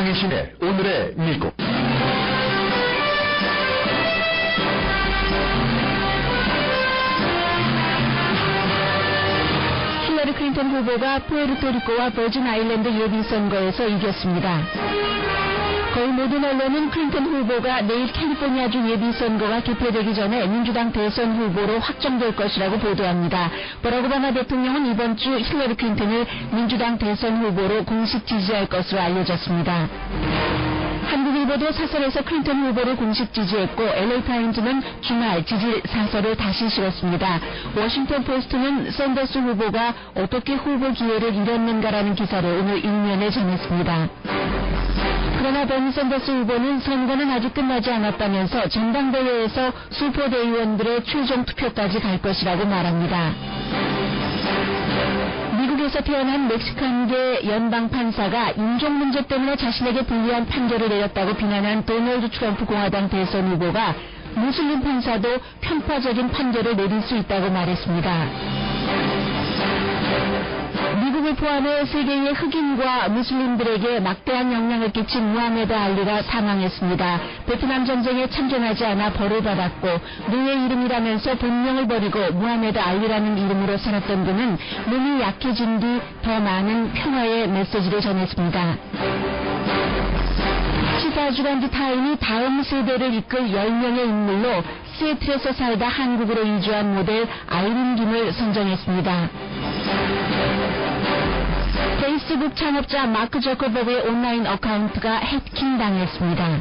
강희신의 오늘의 미국. 힐러리 클린턴 후보가 푸에르토리코와 버진 아일랜드 예비선거에서 이겼습니다. 거의 모든 언론은 클린턴 후보가 내일 캘리포니아주 예비선거가 개표되기 전에 민주당 대선 후보로 확정될 것이라고 보도합니다. 버락 오바마 대통령은 이번 주 힐러리 클린턴을 민주당 대선 후보로 공식 지지할 것으로 알려졌습니다. 한국일보도 사설에서 클린턴 후보를 공식 지지했고 LA타임즈는 주말 지지 사설을 다시 실었습니다. 워싱턴 포스트는 샌더스 후보가 어떻게 후보 기회를 잃었는가라는 기사를 오늘 일면에 전했습니다. 그러나 버니 샌더스 후보는 선거는 아직 끝나지 않았다면서 전당대회에서 슈퍼대의원들의 최종 투표까지 갈 것이라고 말합니다. 미국에서 태어난 멕시칸계 연방 판사가 인종 문제 때문에 자신에게 불리한 판결을 내렸다고 비난한 도널드 트럼프 공화당 대선 후보가 무슬림 판사도 편파적인 판결을 내릴 수 있다고 말했습니다. 미국을 포함해 세계의 흑인과 무슬림들에게 막대한 영향을 끼친 무하메드 알리가 사망했습니다. 베트남 전쟁에 참전하지 않아 벌을 받았고 노예 이름이라면서 본명을 버리고 무하메드 알리라는 이름으로 살았던 그는 몸이 약해진 뒤 더 많은 평화의 메시지를 전했습니다. 시사주간지 타임이 다음 세대를 이끌 10명의 인물로 시애틀에서 살다 한국으로 이주한 모델 아이린 김을 선정했습니다. 페이스북 창업자 마크 저커버그의 온라인 어카운트가 해킹당했습니다.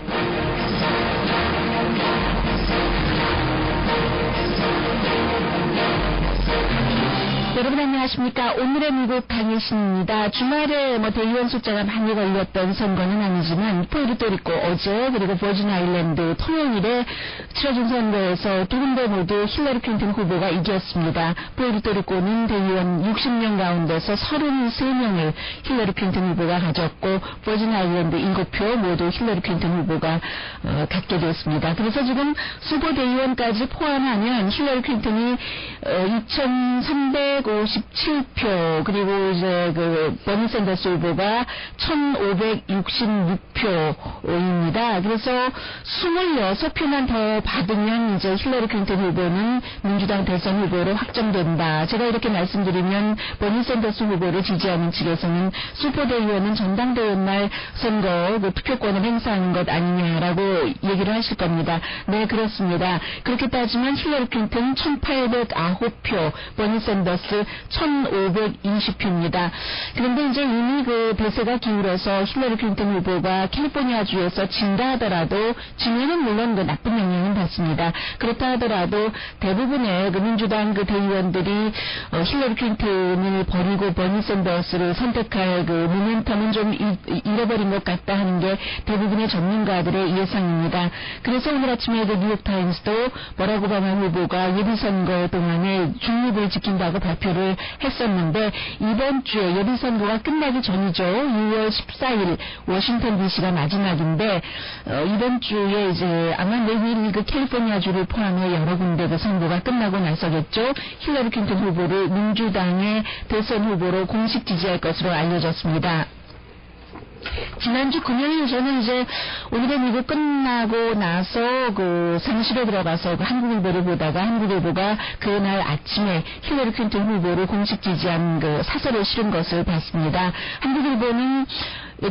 여러분 안녕하십니까. 오늘의 미국 강희신입니다. 주말에 대의원 숫자가 많이 걸렸던 선거는 아니지만 푸에르토리코 어제 그리고 버진 아일랜드 토요일에 치러진 선거에서 두 군데 모두 힐러리 클린턴 후보가 이겼습니다. 푸에르토리코는 대의원 60명 가운데서 33명을 힐러리 클린턴 후보가 가졌고 버진 아일랜드 7표 모두 힐러리 클린턴 후보가 갖게 됐습니다. 그래서 지금 수도 대의원까지 포함하면 힐러리 클린턴이 2,357표 그리고 이제 버니 샌더스 후보가 1,566표입니다. 그래서 26표만 더 받으면 이제 힐러리 클린턴 후보는 민주당 대선 후보로 확정된다. 제가 이렇게 말씀드리면 버니 샌더스 후보를 지지하는 측에서는 슈퍼대의원은 전당대회 날 선거 투표권을 행사하는 것 아니냐라고 얘기를 하실 겁니다. 네, 그렇습니다. 그렇게 따지면 힐러리 클린턴 1,809표, 버니 샌더스 1,520표입니다. 그런데 이제 이미 대세가 기울어서 힐러리 클린턴 후보가 캘리포니아주에서 진다 하더라도 지면은 물론 나쁜 영향은 받습니다. 그렇다 하더라도 대부분의 민주당 대의원들이 힐러리 클린턴을 버리고 버니 샌더스를 선택할 모멘텀은 좀 잃어버린 것 같다 하는 게 대부분의 전문가들의 예상입니다. 그래서 오늘 아침에 뉴욕타임스도 버락 오바마 후보가 예비선거 동안에 중립을 지킨다고 발표를 했었는데 이번 주에 예비선거가 끝나기 전이죠. 6월 14일 워싱턴 DC가 마지막인데 이번 주에 이제 아마 내일 캘리포니아주를 포함해 여러 군데 선거가 끝나고 나서겠죠. 힐러리 클린턴 후보를 민주당의 대선 후보로 공식 지지할 것으로 알려졌습니다. 지난주 금요일 저는 이제 오늘의 미국 끝나고 나서 사무실에 들어가서 한국일보를 보다가 한국일보가 그날 아침에 힐러리 클린턴 후보를 공식 지지한 사설을 실은 것을 봤습니다. 한국일보는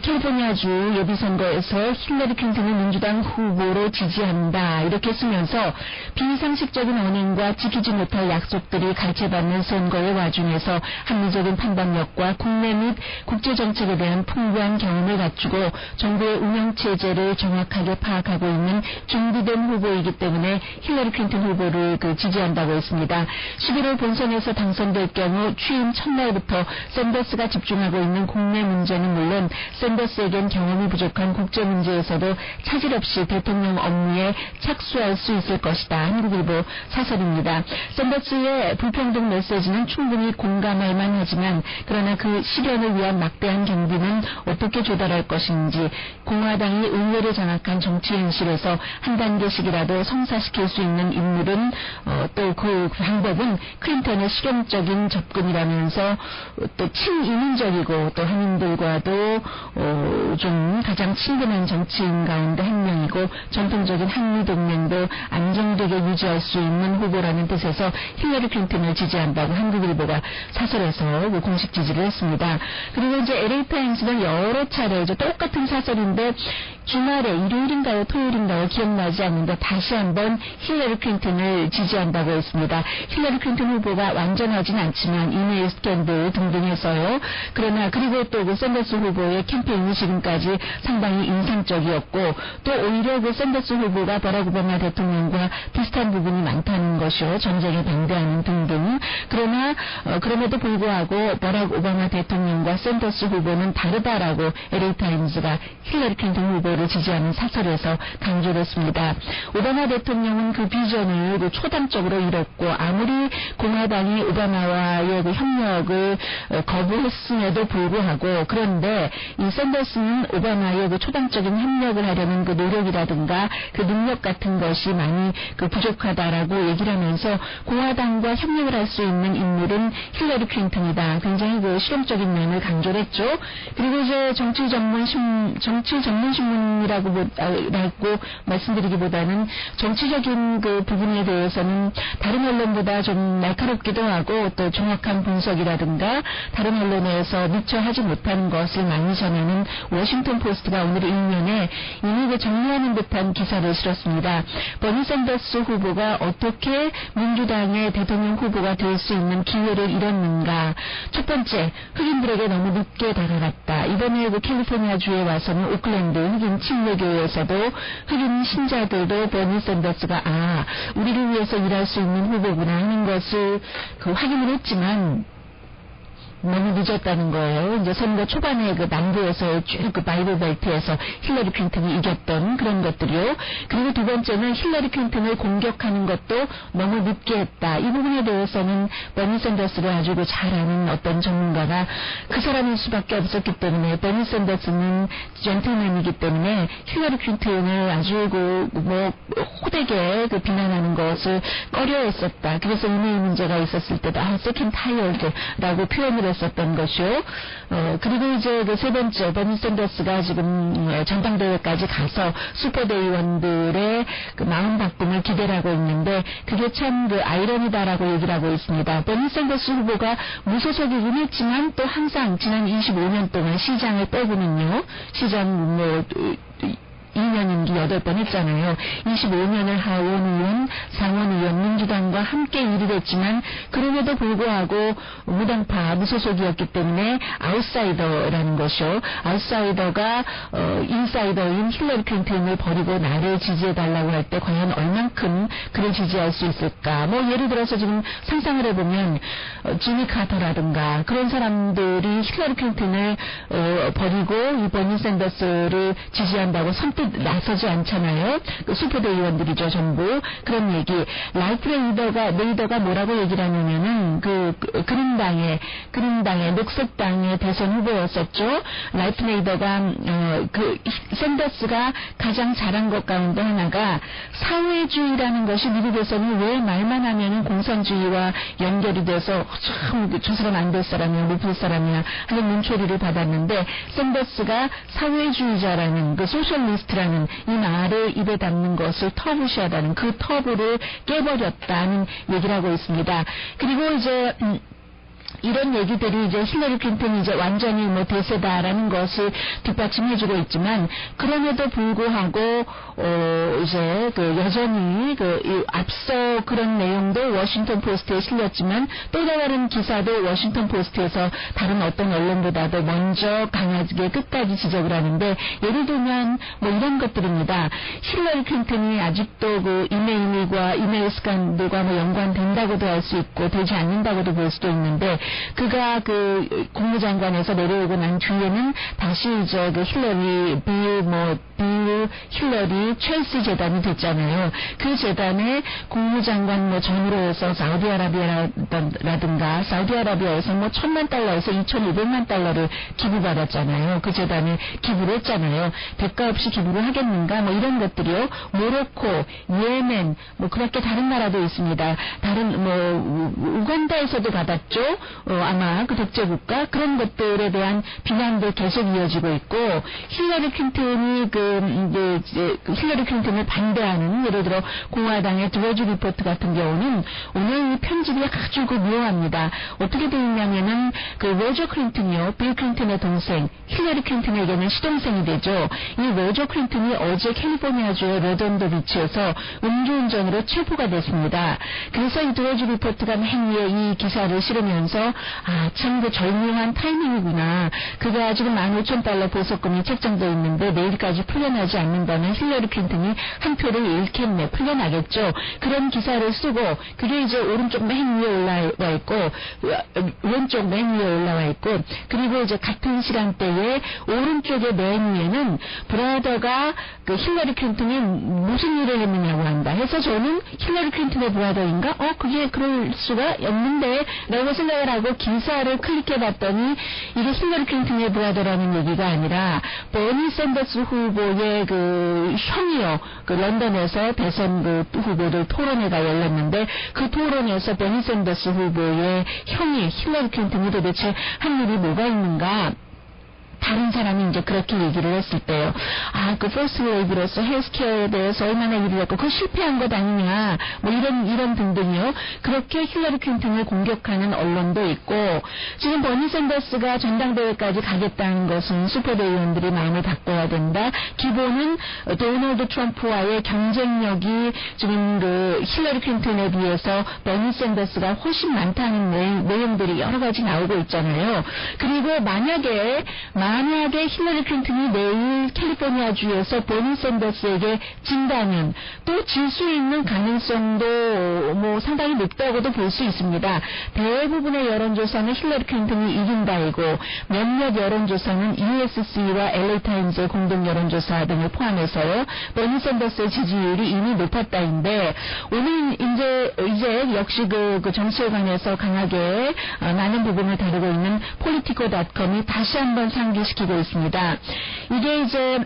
캘리포니아주 예비선거에서 힐러리 클린턴을 민주당 후보로 지지한다 이렇게 쓰면서 비상식적인 언행과 지키지 못할 약속들이 갈채받는 선거의 와중에서 합리적인 판단력과 국내 및 국제정책에 대한 풍부한 경험을 갖추고 정부의 운영체제를 정확하게 파악하고 있는 준비된 후보이기 때문에 힐러리 클린턴 후보를 지지한다고 했습니다. 11월 본선에서 당선될 경우 취임 첫날부터 샌더스가 집중하고 있는 국내 문제는 물론 샌더스에겐 경험이 부족한 국제 문제에서도 차질 없이 대통령 업무에 착수할 수 있을 것이다. 한국일보 사설입니다. 샌더스의 불평등 메시지는 충분히 공감할 만하지만 그러나 그 실현을 위한 막대한 경비는 어떻게 조달할 것인지 공화당이 의회를 장악한 정치 현실에서 한 단계씩이라도 성사시킬 수 있는 인물은 또 그 방법은 클린턴의 실용적인 접근이라면서 또 친이민적이고 또 한인들과도 좀 가장 친근한 정치인 가운데 한 명이고 전통적인 한미 동맹도 안정되게 유지할 수 있는 후보라는 뜻에서 힐러리 클린턴을 지지한다고 한국일보가 사설에서 공식 지지를 했습니다. 그리고 이제 LA타임스는 여러 차례 이제 똑같은 사설인데 주말에 일요일인가요 토요일인가요 기억나지 않는데 다시 한번 힐러리 클린턴을 지지한다고 했습니다. 힐러리 클린턴 후보가 완전하진 않지만 이메일 스캔들 등등 해서요. 그러나 그리고 또 그 샌더스 후보의 캠페인이 지금까지 상당히 인상적이었고 또 오히려 그 샌더스 후보가 버락 오바마 대통령과 비슷한 부분이 많다는 것이요. 전쟁에 반대하는 등등. 그러나 그럼에도 불구하고 버락 오바마 대통령과 샌더스 후보는 다르다라고 LA타임스가 힐러리 클린턴 후보를 지지하는 사설에서 강조를 했습니다. 오바마 대통령은 그 비전을 그 초당적으로 이뤘고 아무리 공화당이 오바마와의 그 협력을 거부했음에도 불구하고 그런데 이 샌더스는 오바마의 그 초당적인 협력을 하려는 그 노력이라든가 그 능력 같은 것이 많이 그 부족하다라고 얘기를 하면서 공화당과 협력을 할 수 있는 인물은 힐러리 클린턴이다. 굉장히 그 실용적인 면을 강조를 했죠. 그리고 이제 정치 전문 신문이라고 말씀드리기보다는 정치적인 그 부분에 대해서는 다른 언론보다 좀 날카롭기도 하고 또 정확한 분석이라든가 다른 언론에서 미처 하지 못하는 것을 많이 전하는 워싱턴 포스트가 오늘 일면에 이미 그 정리하는 듯한 기사를 실었습니다. 버니 샌더스 후보가 어떻게 민주당의 대통령 후보가 될 수 있는 기회를 잃었는가. 첫 번째, 흑인들에게 너무 늦게 다가갔다. 이번에 그 캘리포니아주에 와서는 오클랜드 흑인 침례교회에서도 흑인 신자들도 버니 샌더스가 우리를 위해서 일할 수 있는 후보구나 하는 것을 그 확인을 했지만 너무 늦었다는 거예요. 이제 선거 초반에 그 남부에서 쭉 그 바이블 벨트에서 힐러리 클린턴이 이겼던 그런 것들이요. 그리고 두 번째는 힐러리 클린턴을 공격하는 것도 너무 늦게 했다. 이 부분에 대해서는 버니 샌더스를 아주 잘 아는 어떤 전문가가 그 사람일 수밖에 없었기 때문에 버니 샌더스는 젠틀맨이기 때문에 힐러리 클린턴을 아주 호되게 비난하는 것을 꺼려했었다. 그래서 이메일 문제가 있었을 때도 세컨 타이어드라고 표현을 했었던 것이요. 그리고 이제 그 세 번째, 버니 샌더스가 지금 전당대회까지 가서 슈퍼대의원들의 그 마음 바꿈을 기대를 하고 있는데 그게 참 그 아이러니다라고 얘기를 하고 있습니다. 버니 샌더스 후보가 무소속이긴 했지만 또 항상 지난 25년 동안 시장을 빼고는요. 시장 2년 임기 8번 했잖아요. 25년을 하원 의원, 상원 의원, 민주당과 함께 일을 했지만 그럼에도 불구하고 무당파, 무소속이었기 때문에 아웃사이더라는 것이요. 아웃사이더가 인사이더인 힐러리 클린턴을 버리고 나를 지지해달라고 할 때 과연 얼만큼 그를 지지할 수 있을까. 예를 들어서 지금 상상을 해보면 지미 카터라든가 그런 사람들이 힐러리 클린턴을 버리고 이 버니 샌더스를 지지한다고 선뜻 나서지 않잖아요. 그 슈퍼대의원들이죠, 전부. 그런 얘기. 라이프 레이더가 뭐라고 얘기를 하냐면은 그린당의 녹색당의 대선 후보였었죠. 라이프 레이더가 샌더스가 가장 잘한 것 가운데 하나가 사회주의라는 것이 미국에서는 왜 말만 하면은 공산주의와 연결이 돼서 참 저 사람 안 될 사람이야, 못 볼 사람이야 하는 문초리를 받았는데 샌더스가 사회주의자라는 그 소셜리스트라는 이 말을 입에 담는 것을 터부시하다는 그 터부를 깨버렸다는 얘기를 하고 있습니다. 그리고 이제 이런 얘기들이 이제 힐러리 클린턴이 이제 완전히 대세다라는 것을 뒷받침해주고 있지만 그럼에도 불구하고 이제 여전히 앞서 그런 내용도 워싱턴 포스트에 실렸지만 또 다른 기사도 워싱턴 포스트에서 다른 어떤 언론보다도 먼저 강하게 끝까지 지적을 하는데 예를 들면 이런 것들입니다. 힐러리 클린턴이 아직도 이메일 스캔들과 연관된다고도 할 수 있고 되지 않는다고도 볼 수도 있는데 그가 국무장관에서 내려오고 난 뒤에는 다시 이제 힐러리 빌 이후 힐러리 첼시 재단이 됐잖아요. 그 재단에 국무장관 뭐 전으로 해서 사우디아라비아라든가 사우디아라비아에서 뭐 $10,000,000에서 $2,500,000를 기부받았잖아요. 그 재단에 기부를 했잖아요. 대가 없이 기부를 하겠는가 뭐 이런 것들이요. 모로코, 예멘 뭐 그렇게 다른 나라도 있습니다. 다른 뭐 우간다에서도 받았죠. 아마 그 독재국가 그런 것들에 대한 비난도 계속 이어지고 있고 힐러리 클린턴이 힐러리 클린턴을 반대하는 예를 들어 공화당의 드워즈 리포트 같은 경우는 오늘 이 편집이 아주 묘합니다. 어떻게 되어 있냐면은 그 로저 클린턴이요, 빌 클린턴의 동생, 힐러리 클린턴에게는 시동생이 되죠. 이 로저 클린턴이 어제 캘리포니아주의 레돈도 비치에서 음주운전으로 체포가 됐습니다. 그래서 이 드워즈 리포트가 맨 위에 이 기사를 실으면서 참 그 절묘한 타이밍이구나. 그가 지금 $15,000 보석금이 책정되어 있는데 내일까지 풀려나지 않는다면 힐러리 클린턴이 한 표를 잃겠네. 풀려나겠죠. 그런 기사를 쓰고 그게 이제 오른쪽 맨 위에 올라와 있고 왼쪽 맨 위에 올라와 있고 그리고 이제 같은 시간대에 오른쪽의 맨 위에는 브라더가 그 힐러리 클린턴이 무슨 일을 했느냐고 한다. 해서 저는 힐러리 클린턴의 브라더인가? 그게 그럴 수가 없는데 라고 생각을 하고 기사를 클릭해봤더니 이게 힐러리 클린턴의 브라더라는 얘기가 아니라 버니 샌더스 후보의 그 형이요. 그 런던에서 대선 그 후보들 토론회가 열렸는데 그 토론에서 버니 샌더스 후보의 형이 힐러리 클린턴이 도대체 한 일이 뭐가 있는가? 다른 사람이 이제 그렇게 얘기를 했을 때요. 그 퍼스트 레이디로서 헬스케어에 대해서 얼마나 일을 했고 그거 실패한 것 아니냐. 뭐 이런 등등이요. 그렇게 힐러리 클린턴을 공격하는 언론도 있고 지금 버니 샌더스가 전당대회까지 가겠다는 것은 슈퍼대 의원들이 마음을 바꿔야 된다. 기본은 도널드 트럼프와의 경쟁력이 지금 그 힐러리 클린턴에 비해서 버니 샌더스가 훨씬 많다는 내용들이 여러 가지 나오고 있잖아요. 그리고 만약에 힐러리 클린턴이 내일 캘리포니아주에서 버니 샌더스에게 진다면 또 질 수 있는 가능성도 뭐 상당히 높다고도 볼 수 있습니다. 대부분의 여론조사는 힐러리 클린턴이 이긴다이고 몇몇 여론조사는 USC와 LA타임즈의 공동 여론조사 등을 포함해서요. 버니 샌더스의 지지율이 이미 높았다인데 오늘 이제 역시 그 정치에 관해서 강하게 많은 부분을 다루고 있는 politico.com이 다시 한번 상기시키고 있습니다. 이게 이제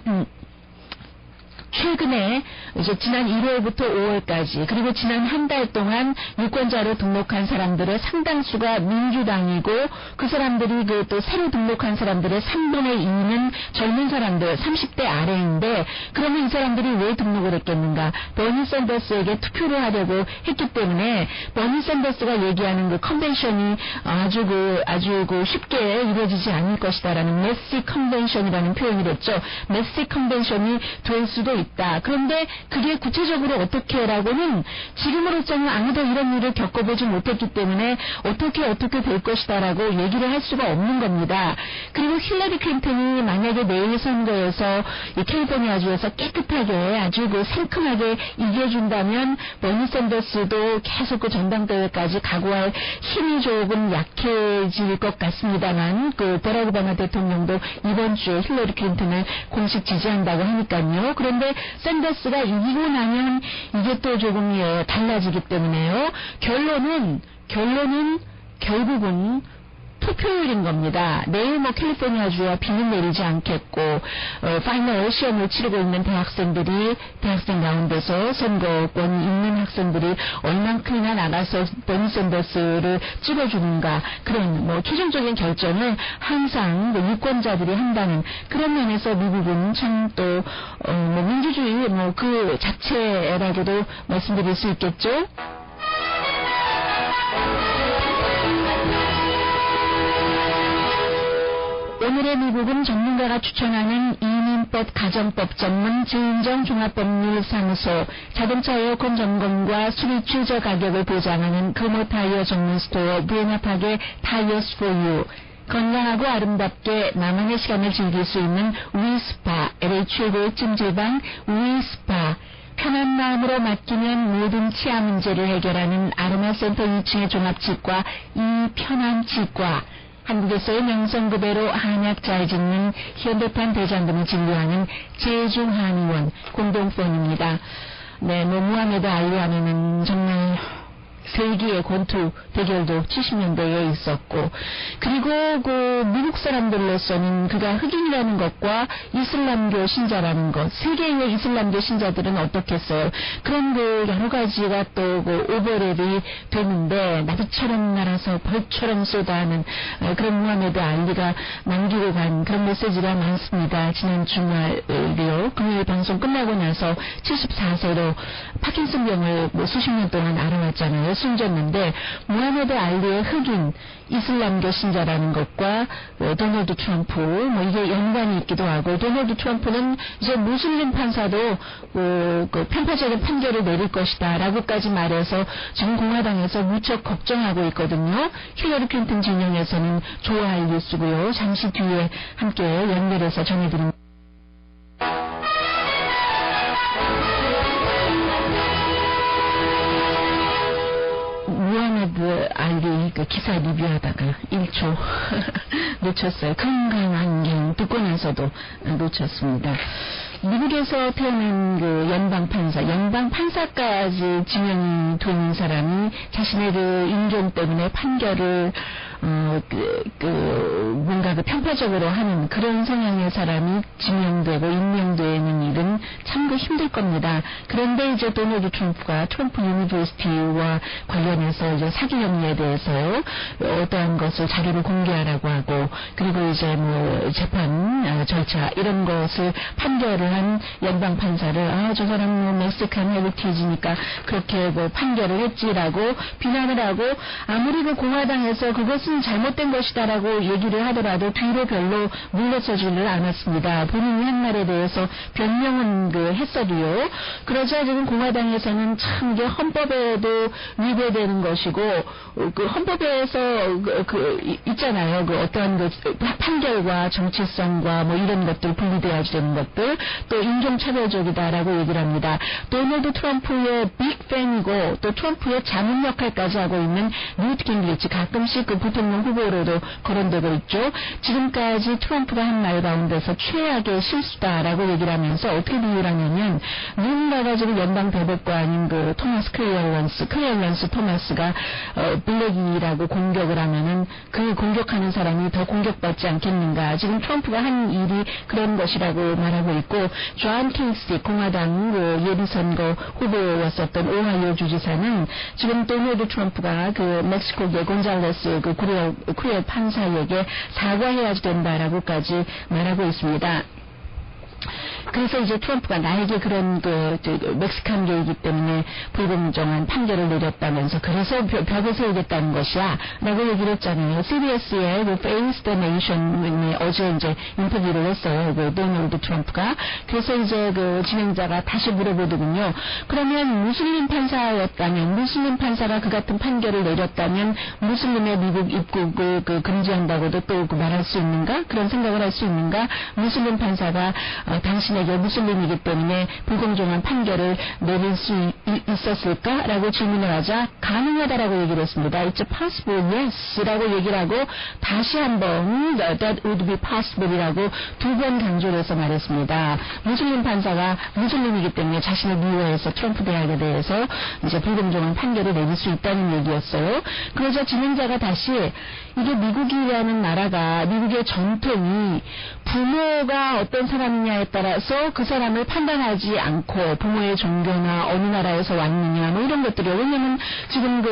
최근에 이제 지난 1월부터 5월까지 그리고 지난 한 달 동안 유권자로 등록한 사람들의 상당수가 민주당이고 그 사람들이 그 또 새로 등록한 사람들의 3분의 2는 젊은 사람들 30대 아래인데 그러면 이 사람들이 왜 등록을 했겠는가? 버니 샌더스에게 투표를 하려고 했기 때문에 버니 샌더스가 얘기하는 그 컨벤션이 아주 쉽게 이루어지지 않을 것이다라는 메시 컨벤션이라는 표현이 됐죠. 메시 컨벤션이 될 수도 있다. 그런데 그게 구체적으로 어떻게라고는 지금으로서는 아무도 이런 일을 겪어보지 못했기 때문에 어떻게 될 것이다라고 얘기를 할 수가 없는 겁니다. 그리고 힐러리 클린턴이 만약에 내일 선거에서 이 캘리포니아주에서 깨끗하게 아주 그 상큼하게 이겨준다면 버니 샌더스도 계속 그 전당대회까지 각오할 힘이 조금 약해질 것 같습니다만 그 버락 오바마 대통령도 이번 주에 힐러리 클린턴을 공식 지지한다고 하니까요. 그런데 샌더스가 이기고 나면 이게 또 조금 달라지기 때문에요. 결론은 결국은 투표율인 겁니다. 내일 뭐 캘리포니아주와 비는 내리지 않겠고 파이널 시험을 치르고 있는 대학생 가운데서 선거권이 있는 학생들이 얼만큼이나 나가서 버니 샌더스를 찍어주는가 그런 뭐 최종적인 결정을 항상 유권자들이 한다는 그런 면에서 미국은 참 또 민주주의 뭐 그 자체라고도 말씀드릴 수 있겠죠. 오늘의 미국은 전문가가 추천하는 이민법 가정법 전문 지인정 종합법률사무소 자동차 에어컨 점검과 수리 최저 가격을 보장하는 금호 타이어 전문 스토어 브레나팍의 타이어스 포 유 건강하고 아름답게 나만의 시간을 즐길 수 있는 위스파 LA 최고의 찜질방 위스파 편한 마음으로 맡기면 모든 치아 문제를 해결하는 아로마센터 2층의 종합치과 이 편한 치과 한국에서의 명성급여로 한약 잘 짓는 현대판 대장금을 진료하는 제중한 의원 공동폰입니다. 네, 무하메드 알리 하면은 정말 세기의 권투 대결도 70년대에 있었고, 그리고 그 미국 사람들로서는 그가 흑인이라는 것과 이슬람교 신자라는 것, 세계의 이슬람교 신자들은 어떻겠어요? 그런 그 여러 가지가 또 그 오버랩이 되는데, 나비처럼 날아서 벌처럼 쏟아하는 그런 무하메드 알리가 남기고 간 그런 메시지가 많습니다. 지난 주말이요, 금요일 방송 끝나고 나서 74세로 파킨슨병을 수십 년 동안 앓아왔잖아요. 숨졌는데, 무하메드 알리의 흑인 이슬람교 신자라는 것과 도널드 트럼프 이게 연관이 있기도 하고, 도널드 트럼프는 이제 무슬림 판사도 그 편파적인 판결을 내릴 것이다 라고까지 말해서 지금 공화당에서 무척 걱정하고 있거든요. 힐러리 클린턴 진영에서는 좋아할 뉴스고요. 잠시 뒤에 함께 연결해서 전해드립니다. 무하메드 알리 그 기사 리뷰하다가 1초 놓쳤어요. 건강 안경 듣고 나서도 놓쳤습니다. 미국에서 태어난 그 연방판사까지 지명이 된 사람이 자신의 그 인종 때문에 판결을 뭔가 그 편파적으로 하는 그런 성향의 사람이 지명되고 임명되는 일은 참 그 힘들 겁니다. 그런데 이제 도널드 트럼프가 트럼프 유니버시티와 관련해서 이제 사기 혐의에 대해서요, 어떠한 것을 자료를 공개하라고 하고, 그리고 이제 재판 절차 이런 것을 판결을 한 연방 판사를 저 사람 멕시칸 헤리티지니까 그렇게 판결을 했지라고 비난을 하고, 아무리 그 공화당에서 그것은 잘못된 것이다라고 얘기를 하더라도 뒤로 별로 물러서지를 않았습니다. 본인이 한 말에 대해서 변명은 했어도요. 그러자 지금 공화당에서는 참 이게 헌법에도 위배되는 것이고, 그 헌법에서 있잖아요. 어떠한 판결과 정치성과 이런 것들 분리돼야 되는 것들, 또 인종차별적이다라고 얘기를 합니다. 도널드 트럼프의 빅팬이고 또 트럼프의 자문 역할까지 하고 있는 뉴트 깅리치, 가끔씩 그 부통령 후보로도 거론되고 있죠. 지금까지 트럼프가 한 말 가운데서 최악의 실수다라고 얘기를 하면서 어떻게 비유를 하냐면, 누군가가 지금 연방 대법관인 그 토마스 클리어런스 토마스가 블랙이라고 공격을 하면은 그 공격하는 사람이 더 공격받지 않겠는가. 지금 트럼프가 한 일이 그런 것이라고 말하고 있고, 존 킹스틱 공화당 예비선거 후보였었던 오하이오 주지사는 지금 도널드 트럼프가 그 멕시코계 곤잘레스 그 쿠리엘 판사에게 사과해야 된다라고까지 말하고 있습니다. 그래서 이제 트럼프가 나에게 그런 멕시칸계이기 때문에 불공정한 판결을 내렸다면서 그래서 벽을 세우겠다는 것이야 라고 얘기를 했잖아요. CBS의 Face the Nation에 어제 이제 인터뷰를 했어요. 도널드 트럼프가. 그래서 이제 진행자가 다시 물어보더군요. 그러면 무슬림 판사였다면, 무슬림 판사가 그 같은 판결을 내렸다면 무슬림의 미국 입국을 금지한다고도 또 말할 수 있는가? 그런 생각을 할 수 있는가? 무슬림 판사가 당신에게 무슬림이기 때문에 불공정한 판결을 내릴 수 있었을까라고 질문을 하자 가능하다라고 얘기를 했습니다. It's possible, yes 라고 얘기를 하고 다시 한번 that would be possible 이라고 두 번 강조를 해서 말했습니다. 무슬림 판사가 무슬림이기 때문에 자신을 미워해서 트럼프 대학에 대해서 이제 불공정한 판결을 내릴 수 있다는 얘기였어요. 그러자 진행자가 다시 이게 미국이라는 나라가, 미국의 전통이 부모가 어떤 사람이냐에 따라서 그 사람을 판단하지 않고 부모의 종교나 어느 나라에서 왔느냐 이런 것들이요. 왜냐면 지금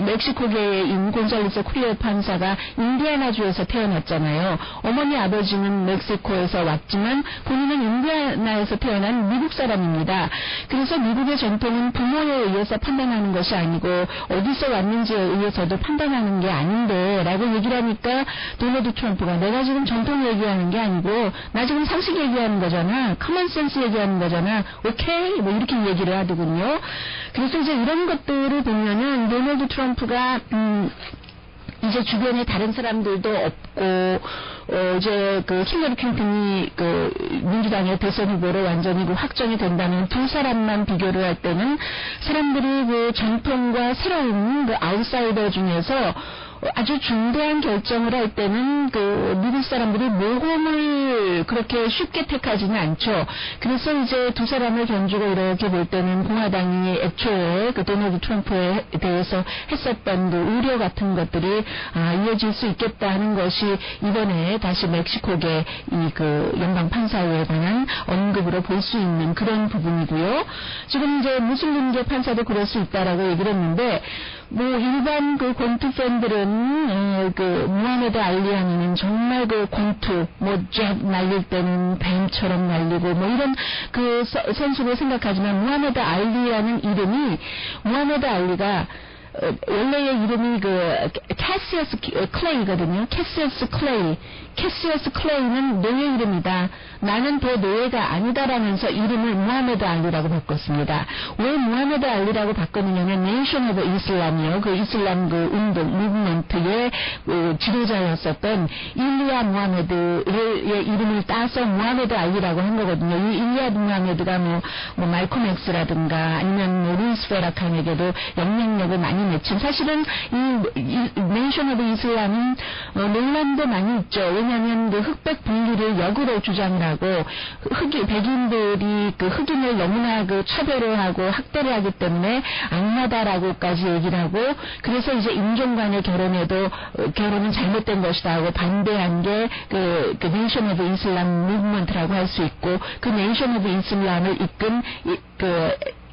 멕시코계인 곤살레스 쿠리엘 판사가 인디아나주에서 태어났잖아요. 어머니 아버지는 멕시코에서 왔지만 본인은 인디아나에서 태어난 미국 사람입니다. 그래서 미국의 전통은 부모에 의해서 판단하는 것이 아니고 어디서 왔는지에 의해서도 판단하는 게 아닌데 라고 얘기를 하니까 도널드 트럼프가 내가 지금 전통 얘기하는 게 아니고 나 지금 상식 얘기하는 거잖아. 커먼센스 얘기하는 거잖아. 오케이? 이렇게 얘기를 하더군요. 그래서 이제 이런 것들을 보면은 도널드 트럼프가 이제 주변에 다른 사람들도 없고, 이제 힐러리 클린턴이 민주당의 대선 후보로 완전히 확정이 된다면 두 사람만 비교를 할 때는 사람들이 전통과 새로운 아웃사이더 중에서 아주 중대한 결정을 할 때는 그 미국 사람들이 모험을 그렇게 쉽게 택하지는 않죠. 그래서 이제 두 사람을 견주고 이렇게 볼 때는 공화당이 애초에 그 도널드 트럼프에 대해서 했었던 그 우려 같은 것들이 이어질 수 있겠다 하는 것이 이번에 다시 멕시코계 이 그 연방 판사에 관한 언급으로 볼 수 있는 그런 부분이고요. 지금 이제 무슬림계 판사도 그럴 수 있다라고 얘기를 했는데, 뭐 일반 그 권투 팬들은 그 무하메드 알리 하면은 정말 그 권투 잽 날릴 때는 뱀처럼 날리고 뭐 이런 그 선수를 생각하지만, 무하메드 알리라는 이름이, 무하메드 알리가 원래의 이름이 그 캐시어스 클레이거든요. 캐시어스 클레이는 노예 이름이다. 나는 더 노예가 아니다라면서 이름을 무하메드 알리라고 바꿨습니다. 왜 무하메드 알리라고 바꿨느냐면 네이션 오브 이슬람이요. 그 이슬람 그 운동, 무브먼트의 지도자였었던 일리아 무하메드의 이름을 따서 무하메드 알리라고 한 거거든요. 이 일리아 무하메드가 뭐 말콤 엑스라든가 아니면 뭐 루이스 페라칸에게도 영향력을 많이 맺힌, 사실은 이 네이션 오브 이슬람은 논란도 많이 있죠. 왜냐하면 그 흑백 분리를 역으로 주장을 하고, 백인들이 그 흑인을 너무나 그 차별을 하고 학대를 하기 때문에 악마다라고까지 얘기를 하고, 그래서 이제 인종 간의 결혼은 잘못된 것이다 하고 반대한 게 그 네이션 오브 이슬람 무브먼트라고 할 수 있고, 그 네이션 오브 이슬람을 이끈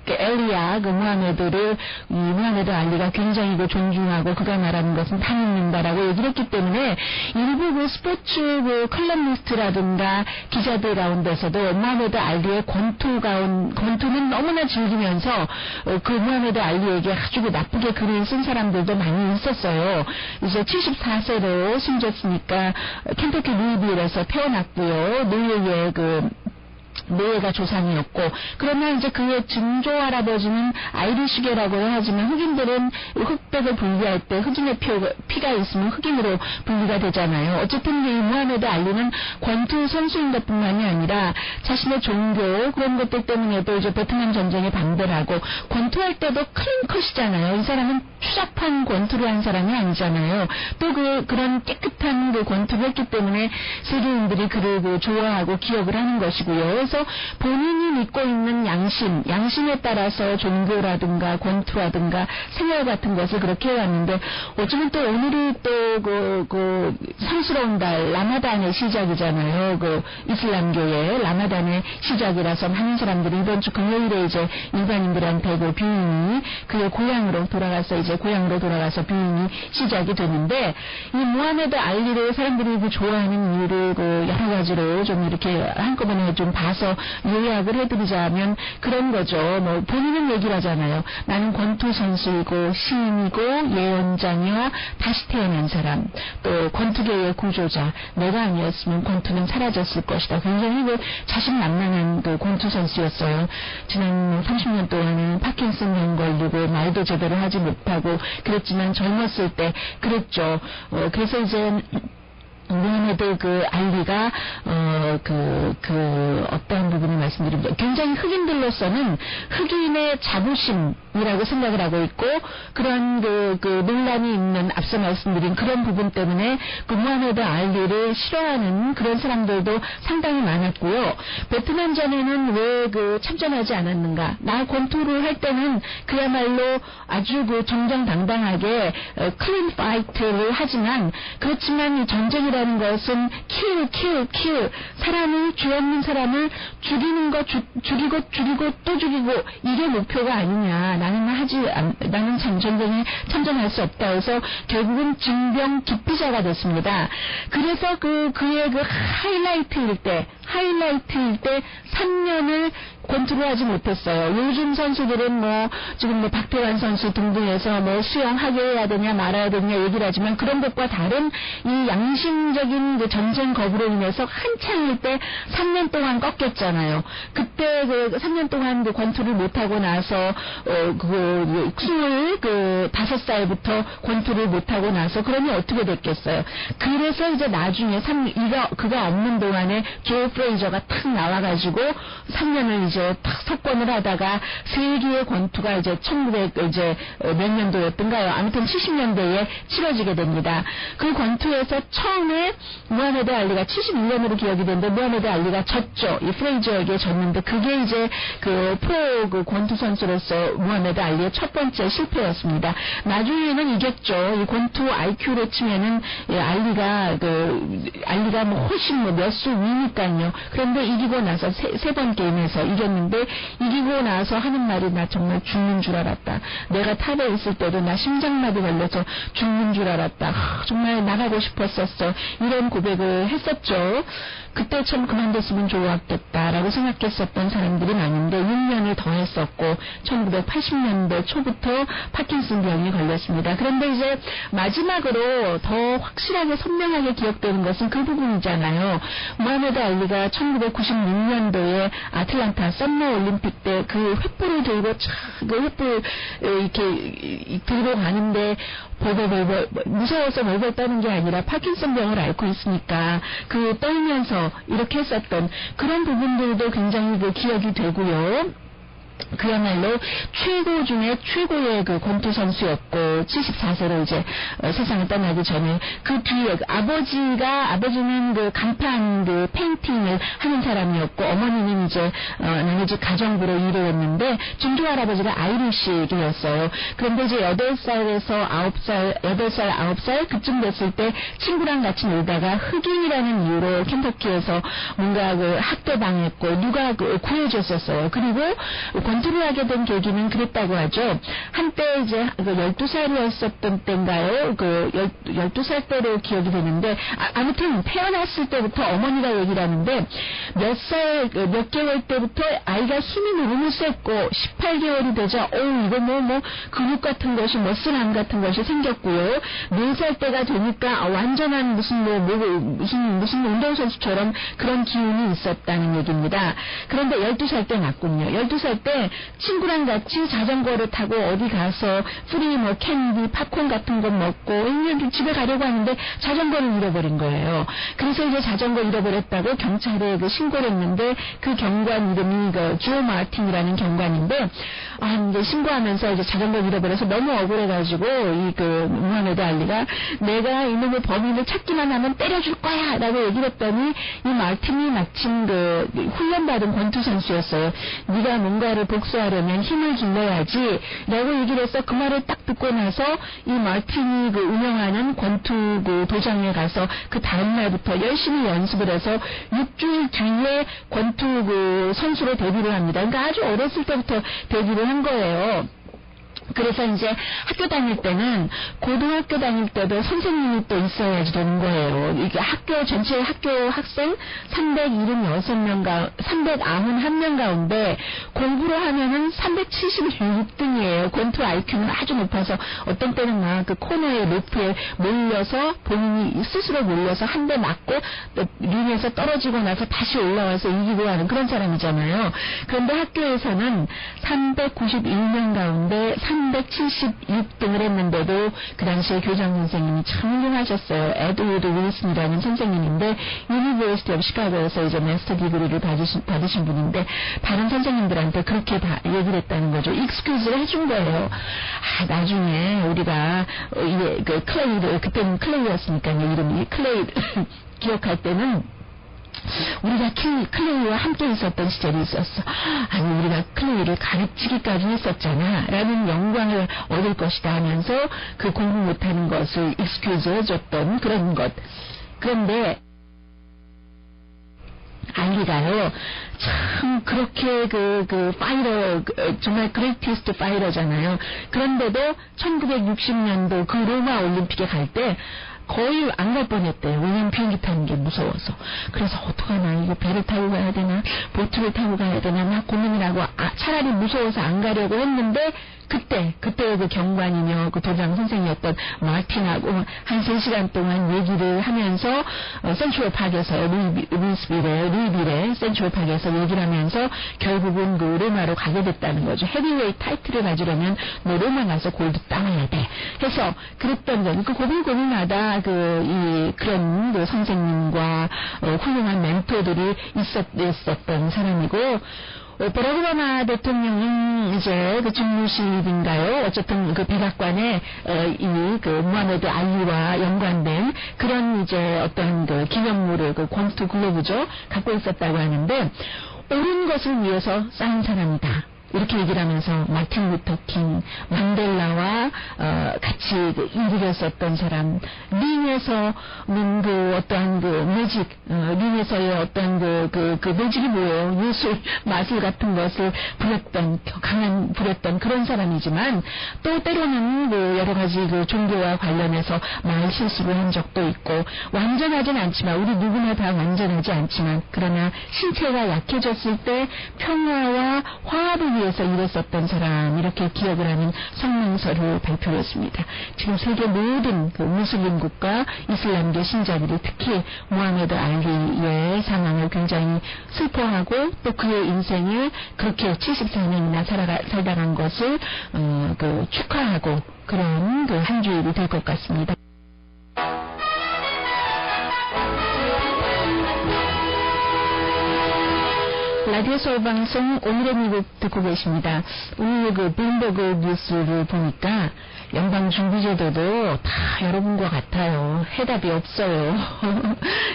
엘리야, 그 무하메드를, 이 무하메드 알리가 굉장히 그 존중하고 그가 말하는 것은 다 믿는다라고 얘기를 했기 때문에, 일부 그 스포츠 그 컬럼니스트라든가 기자들 가운데서도 무하메드 알리의 권투는 너무나 즐기면서 그 무하메드 알리에게 아주 나쁘게 글을 쓴 사람들도 많이 있었어요. 이제 74세로 숨졌으니까 켄터키 루이빌에서 태어났고요. 노예가 조상이었고, 그러나 이제 그의 증조 할아버지는 아이리시계라고 하지만 흑인들은 흑백을 분리할 때 흑인의 피가 있으면 흑인으로 분리가 되잖아요. 어쨌든 이 무하메드 알리는 권투 선수인 것뿐만이 아니라 자신의 종교 그런 것들 때문에도 이제 베트남 전쟁에 반대를 하고, 권투할 때도 클린컷이잖아요. 이 사람은 추잡한 권투를 한 사람이 아니잖아요. 또 그런 깨끗한 그 권투를 했기 때문에 세계인들이 그를 좋아하고 기억을 하는 것이고요. 그래서 본인이 믿고 있는 양심에 따라서 종교라든가 권투라든가 생활 같은 것을 그렇게 해왔는데, 어쩌면 또 오늘이 또 그 성스러운 달 라마단의 시작이잖아요. 그 이슬람교의 라마단의 시작이라서 많은 사람들이 이번 주 금요일에 이제 일반인들한테 그 뷰잉이 그의 고향으로 돌아가서 뷰잉이 시작이 되는데, 이 무하메드 알리를 사람들이 좋아하는 이유를 여러 가지로 좀 이렇게 한꺼번에 좀 봐서 요약을 해드리자면 그런 거죠. 뭐 본인은 얘기를 하잖아요. 나는 권투 선수이고 시인이고 예언장이와 다시 태어난 사람, 또 권투계의 구조자, 내가 아니었으면 권투는 사라졌을 것이다. 굉장히 자신만만한 권투 선수였어요. 지난 30년 동안은 파킨슨병 걸리고 말도 제대로 하지 못하고 그랬지만 젊었을 때 그랬죠. 그래서 이제 무하메드 알리가 어떠한 부분을 말씀드리면, 굉장히 흑인들로서는 흑인의 자부심이라고 생각을 하고 있고, 그런 논란이 있는 앞서 말씀드린 그런 부분 때문에 그 무하메드 알리를 싫어하는 그런 사람들도 상당히 많았고요. 베트남전에는 왜 참전하지 않았는가? 나 권투를 할 때는 그야말로 아주 정정당당하게 클린 파이트를 하지만, 그렇지만 이 전쟁이라는 것은 kill 사람을, 죄 없는 사람을 죽이는 거, 죽이고 또 죽이고, 이게 목표가 아니냐. 나는 전쟁에 참전할 수 없다 해서 결국은 징병 기피자가 됐습니다. 그래서 그의 하이라이트일 때 3년을 권투를 하지 못했어요. 요즘 선수들은 지금 박태환 선수 등등해서 수영하게 해야 되냐 말아야 되냐 얘기를 하지만, 그런 것과 다른 이 양심적인 전쟁 거부로 인해서 한창일 때 3년 동안 꺾였잖아요. 그때 그때 3년 동안 권투를 못하고 나서, 25살부터 권투를 못하고 나서, 그러면 어떻게 됐겠어요? 그래서 이제 나중에 그가 없는 동안에 조 프레이저가 탁 나와가지고 3년을 이제 탁 석권을 하다가 세계의 권투가 이제 1900몇 년도였던가요? 아무튼 70년대에 치러지게 됩니다. 그 권투에서 처음에 무하메드 알리가 71년으로 기억이 되는데 무하메드 알리가 졌죠. 이 프레이저에게 졌는데 그게 이제 프로 권투 선수로서 무하메드 알리의 첫 번째 실패였습니다. 나중에는 이겼죠. 이 권투 IQ로 치면은 알리가 뭐 훨씬 몇 수 위니까요. 그런데 이기고 나서 세 번 게임에서 이겼는데 이기고 나서 하는 말이 나 정말 죽는 줄 알았다. 내가 탑에 있을 때도 나 심장마비 걸려서 죽는 줄 알았다. 정말 나가고 싶었었어. 이런 고백을 했었죠. 그때 참 그만뒀으면 좋았겠다라고 생각했었던 사람들이 많은데 6년을 더 했었고 1980년대 초부터 파킨슨 병이 걸렸습니다. 그런데 이제 마지막으로 더 확실하게 선명하게 기억되는 것은 그 부분이잖아요. 무하메드 알리가 1996년도에 아틀란타 썸머 올림픽 때 그 횃불을 들고 그 횃불 이렇게 들고 가는데 무서워서 벌벌 떠는 게 아니라 파킨슨 병을 앓고 있으니까 떨면서 이렇게 했었던 그런 부분들도 굉장히 기억이 되고요. 그야말로 최고 중에 최고의 권투 선수였고 74세로 이제 세상을 떠나기 전에 그 뒤에 아버지는 간판 페인팅을 하는 사람이었고 어머니는 이제 나머지 가정부로 일을 했는데 증조 할아버지가 아이리시였어요. 그런데 이제 8살 9살 그쯤 됐을 때 친구랑 같이 놀다가 흑인이라는 이유로 켄터키에서 뭔가 학대당했고 누가 구해줬었어요. 그리고 권투를 하게 된 계기는 그랬다고 하죠. 한때 이제 12살이었었던 때인가요? 12살 때로 기억이 되는데 아무튼 태어났을 때부터 어머니가 얘기를 하는데 몇 개월 때부터 아이가 힘이 너무 셌고 18개월이 되자 이거 뭐 근육 같은 것이 머슬함 같은 것이 생겼고요. 4살 때가 되니까 완전한 무슨 운동선수처럼 그런 기운이 있었다는 얘기입니다. 그런데 12살 때 났군요. 12살 때 친구랑 같이 자전거를 타고 어디 가서 프리 캔디 팝콘 같은 거 먹고 집에 가려고 하는데 자전거를 잃어버린 거예요. 그래서 이제 자전거 잃어버렸다고 경찰에 신고를 했는데 그 경관 이름이 조 마틴이라는 경관인데 이제 신고하면서 이제 자전거 잃어버려서 너무 억울해가지고 무하메드 알리가 내가 이놈의 범인을 찾기만 하면 때려줄 거야 라고 얘기를 했더니 이 마틴이 마침 훈련받은 권투 선수였어요. 네가 뭔가를 복수하려면 힘을 길러야지 라고 얘기를 해서 그 말을 딱 듣고 나서 이 마틴이 운영하는 권투 도장에 가서 그 다음날부터 열심히 연습을 해서 6주일 뒤에 권투 선수로 데뷔를 합니다. 그러니까 아주 어렸을 때부터 데뷔를 한 거예요. 그래서 이제 학교 다닐 때는 고등학교 다닐 때도 선생님이 또 있어야지 되는 거예요. 이게 전체 학교 학생 391명 가운데 공부를 하면은 376등이에요. 권투 IQ는 아주 높아서 어떤 때는 막 코너에 로프에 몰려서 본인이 스스로 몰려서 한 대 맞고 링에서 떨어지고 나서 다시 올라와서 이기고 하는 그런 사람이잖아요. 그런데 학교에서는 391명 가운데 376등을 했는데도 그 당시에 교장 선생님이 참 훌륭하셨어요. 에드워드 윌슨이라는 선생님인데 유니버시티 오브 시카고에서 이제 마스터 디그리를 받으신 분인데 다른 선생님들한테 그렇게 다 얘기를 했다는 거죠. 익스큐즈를 해준 거예요. 나중에 우리가 클레이를 그때는 클레이였으니까요. 이름이 클레이 기억할 때는 우리가 클레이와 함께 있었던 시절이 있었어. 우리가 클레이를 가르치기까지 했었잖아. 라는 영광을 얻을 것이다 하면서 공부 못하는 것을 익스큐즈 해줬던 그런 것. 그런데 알리가요, 참, 그렇게 파이터, 정말 그레이티스트 파이터잖아요. 그런데도 1960년도 로마 올림픽에 갈 때, 거의 안 갈 뻔했대요. 왜냐면 비행기 타는 게 무서워서. 그래서 어떡하나, 이거 배를 타고 가야 되나, 보트를 타고 가야 되나, 막 고민을 하고, 차라리 무서워서 안 가려고 했는데, 그때 그 경관이며 그 도장 선생이었던 마틴하고 한 3시간 동안 얘기를 하면서 센트럴 파크에서 루이빌의 센트럴 파크에서 얘기를 하면서 결국은 그 로마로 가게 됐다는 거죠. 헤비웨이트 타이틀을 가지려면 너 로마 가서 골드 따야 돼. 해서 그랬던 거. 그 고민고민하다 그런 그 선생님과 훌륭한 멘토들이 있었던 사람이고. 버락 오바마 대통령은 이제 그 집무실인가요? 어쨌든 그 백악관에 그 무하메드 알리와 연관된 그런 이제 어떤 그 기념물을 그 권투 글로브죠 갖고 있었다고 하는데 옳은 것을 위해서 쌓인 사람이다. 이렇게 얘기를 하면서 마틴 루터 킹, 만델라와 같이 일을 했었던 사람, 링에서는 그 어떠한 그 매직, 링에서의 어떤 그 매직이 뭐예요? 예술, 마술 같은 것을 부렸던 그런 사람이지만 또 때로는 그 여러 가지 그 종교와 관련해서 말 실수를 한 적도 있고 완전하진 않지만 우리 누구나 다 완전하지 않지만 그러나 신체가 약해졌을 때 평화와 화합을 위해서 일했었던 사람 이렇게 기억을 하는 성명서를 발표했습니다. 지금 세계 모든 그 무슬림 국가 이슬람교 신자들이 특히 무하메드 알리의 사망을 굉장히 슬퍼하고 또 그의 인생을 그렇게 74년이나 살아간 것을 그 축하하고 그런 그 한 주일이 될 것 같습니다. 라디오 서울 방송 오늘의 미국 듣고 계십니다. 오늘 그 블룸버그 뉴스를 보니까 연방준비제도도 다 여러분과 같아요. 해답이 없어요.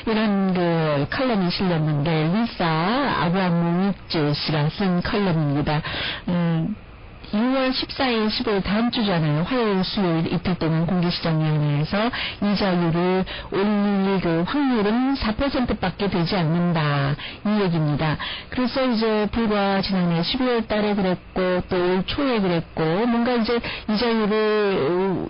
이런 그 칼럼이 실렸는데 리사 아브라모비치 씨가 쓴 칼럼입니다. 6월 14일, 15일 다음 주잖아요. 화요일, 수요일 이틀 동안 공개시장위원회에서 이자율을 올릴 그 확률은 4%밖에 되지 않는다. 이 얘기입니다. 그래서 이제 불과 지난해 12월 달에 그랬고 또 올 초에 그랬고 뭔가 이제 이자율을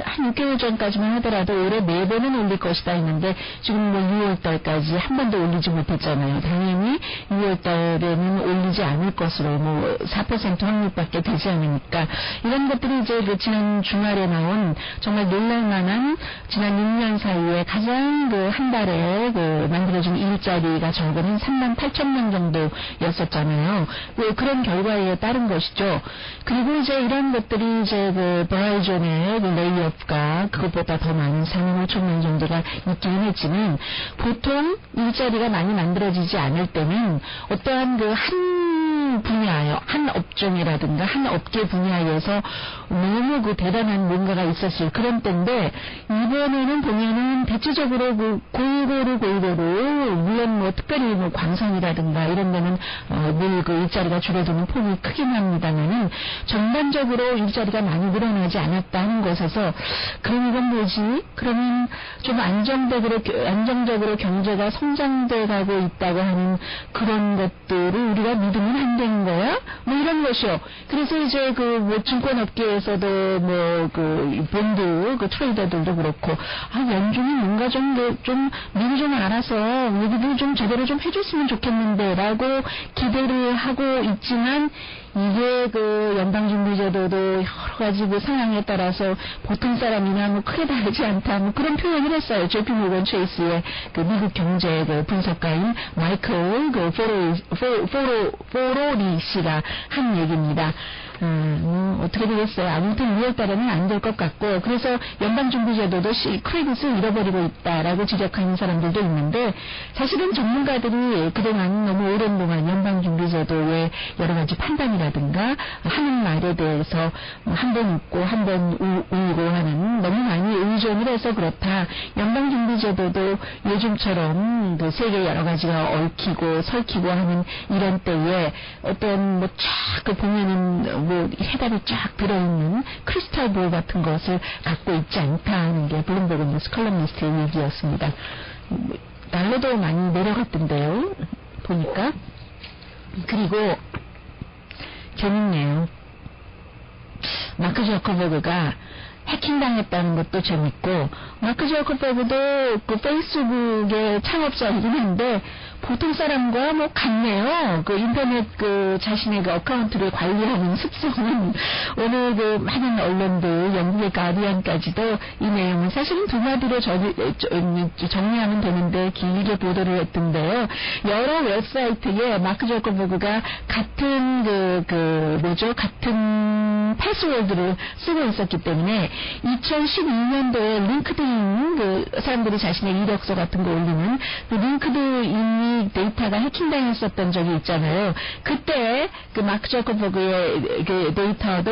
한 6개월 전까지만 하더라도 올해 4번은 올릴 것이다 했는데 지금 뭐 6월 달까지 한 번도 올리지 못했잖아요. 당연히 6월 달에는 올리지 않을 것으로 뭐 4% 확률 밖에 되지 않으니까 이런 것들이 이제 그 지난 주말에 나온 정말 놀랄만한 지난 6년 사이에 가장 그 한 달에 그 만들어진 일자리가 적은 한 38,000명 정도였었잖아요. 그런 결과에 따른 것이죠. 그리고 이제 이런 것들이 이제 그 버라이즌의 그 레이업가 그것보다 더 많은 4만 5천명 정도가 있기는 했지만 보통 일자리가 많이 만들어지지 않을 때는 어떠한 그 한 분야요, 한 업종이라든가 한 업계 분야에서 너무 그 대단한 뭔가가 있었을 그런 때인데 이번에는 보면은 대체적으로 그 골고루 물론 뭐 특별히 뭐 광산이라든가 이런 데는 늘 그 일자리가 줄어드는 폭이 크긴 합니다만은 전반적으로 일자리가 많이 늘어나지 않았다 하는 것에서 그럼 이건 뭐지? 그러면 좀 안정적으로 경제가 성장돼 가고 있다고 하는 그런 것들을 우리가 믿으면 안 되는 거야? 뭐 이런 것이요. 그래서 이제 그 뭐 증권업계에서도 뭐 그 본드 그 트레이더들도 그렇고 연준이 뭔가 좀 미리 좀 알아서 얘기들 좀 제대로 좀 해줬으면 좋겠는데라고 기대를 하고 있지만 이게 그 연방준비제도도 여러 가지 그 상황에 따라서 보통 사람이나 뭐 크게 다르지 않다 뭐 그런 표현을 했어요. JP 모건 체이스의 그 미국 경제 그 분석가인 마이클 그 포로리 씨가 한 얘기입니다. 어떻게 되겠어요. 아무튼 6월달에는 안 될 것 같고 그래서 연방준비제도도 크레딧을 잃어버리고 있다라고 지적하는 사람들도 있는데 사실은 전문가들이 그동안 너무 오랜 동안 연방준비제도의 여러 가지 판단이라든가 하는 말에 대해서 한 번 웃고 한 번 울고 하는 너무 많이 의존을 해서 그렇다. 연방준비제도도 요즘처럼 그 세계 여러 가지가 얽히고 설키고 하는 이런 때에 어떤 뭐 쫙 그 보면은 뭐 해답이 쫙 들어있는 크리스탈 볼 같은 것을 갖고 있지 않다 하는 게 블룸버그 뉴스 컬럼니스트의 얘기였습니다. 달러도 많이 내려갔던데요. 보니까. 그리고 재밌네요. 마크 저커버그가 해킹당했다는 것도 재밌고 마크 저커버그도 그 페이스북의 창업자이긴 한데 보통 사람과 뭐 같네요. 그 인터넷 그 자신의 그 어카운트를 관리하는 습성은 오늘 그 많은 언론들, 영국의 가디언까지도 이 내용은 사실은 두 마디로 정리하면 되는데 길게 보도를 했던데요. 여러 웹사이트에 마크 저커버그가 같은 같은 패스워드를 쓰고 있었기 때문에 2012년도에 링크드인 그 사람들이 자신의 이력서 같은 거 올리는 그 링크드인 데이터가 해킹당했었던 적이 있잖아요. 그때 그 마크 저커버그의 그 데이터도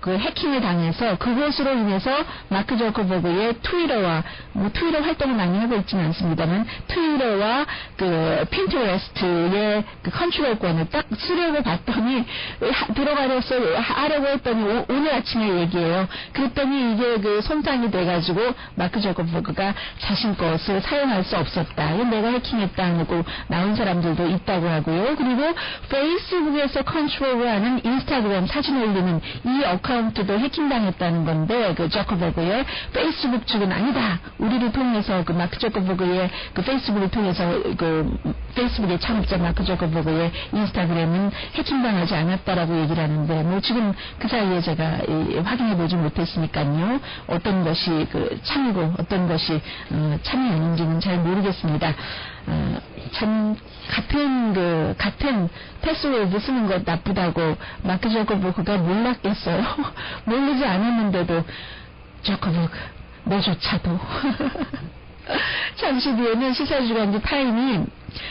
그 해킹을 당해서 그것으로 인해서 마크 저커버그의 트위터 활동을 많이 하고 있지는 않습니다만 트위터와 그 핀터레스트의 그 컨트롤권을 딱 쓰려고 봤더니 하려고 했더니 오늘 아침에 얘기해요. 그랬더니 이게 그 손상이 돼가지고 마크 저커버그가 자신 것을 사용할 수 없었다. 내가 해킹했다고 나온 사람들도 있다고 하고요. 그리고 페이스북에서 컨트롤을 하는 인스타그램 사진 올리는 이 어카운트도 해킹당했다는 건데 그 저커버그의 페이스북 측은 아니다. 우리를 통해서 그 마크 저커버그의 그 페이스북을 통해서 그 페이스북의 창업자 마크 저커버그의 인스타그램은 해킹당하지 않았다라고 얘기를 하는데 뭐 지금 그 사이에 제가 확인해 보지 못했으니까요. 어떤 것이 그 참이고 어떤 것이 참이 아닌지는 잘 모르겠습니다. 참 같은 패스워드 쓰는 것 나쁘다고 마크 저커버그가 몰랐겠어요. 모르지 않았는데도 저커버그 너조차도 잠시 뒤에는 시사주간지 타임이